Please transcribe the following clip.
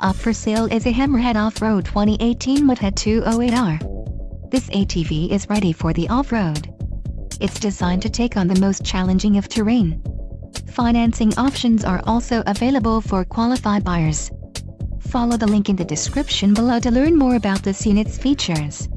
Up for sale is a Hammerhead Off-Road 2018 Mudhead 208R. This ATV is ready for the off-road. It's designed to take on the most challenging of terrain. Financing options are also available for qualified buyers. Follow the link in the description below to learn more about this unit's features.